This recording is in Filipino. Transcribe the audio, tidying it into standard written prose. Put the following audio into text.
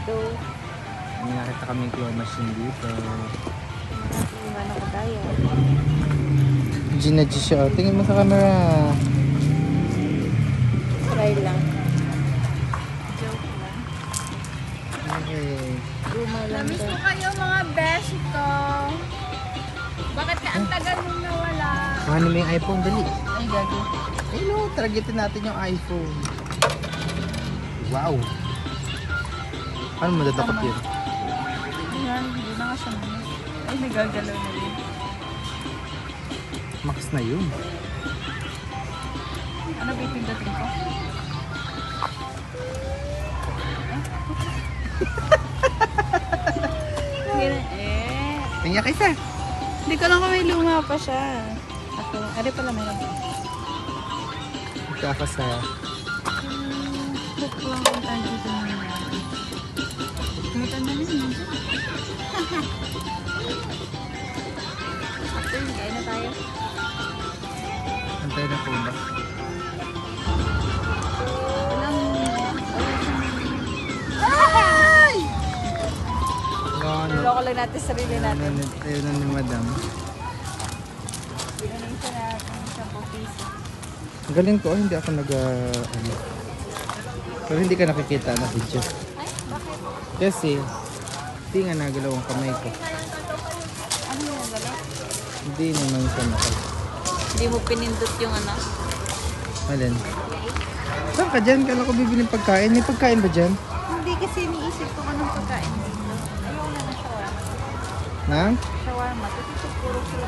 dito. May nakita kaming claw machine dito. Iwan ako tayo. Gina G siya. Tingin mo sa camera. Try lang. Joke lang. Okay. Guma lang Namiss daw. ko kayo mga beshi ko. Bakit ka ang tagal mong nawala? Kuhanin mo yung iPhone, dali. Ay, gagi. Ay no, targetin natin yung iPhone. Wow. Paano madadakot yun? Ayan, hindi na nga siya naman. Ay, nagagalaw na yun. Max na yun. Ano ba ipindating ko? Tingnan kaysa. Hindi ko lang kung may luma pa siya. Ako, ari pala meron. Kakasa. Hook lang kung tayo dito na naman. Kita na rin yun. After yun, kain na tayo. Antay na po ba? Walang... Loko lang natin sarili natin. Ayun na ni madam. Binaling siya natin sa piso. Ang galing ko, hindi ako ano. Pero hindi ka nakikita na video. Ay, bakit? Kasi, hindi nga nagalaw ang kamay ko. Ano yung galaw? Hindi naman siya naka. Hindi mo pinindot yung ano? Alin? Saan ka dyan? Kala ko bibiling pagkain. May pagkain ba dyan? Hindi kasi iniisip ko anong pagkain dito. Ayaw na ng shawarma. Na? Shawarma. Ito puro sila.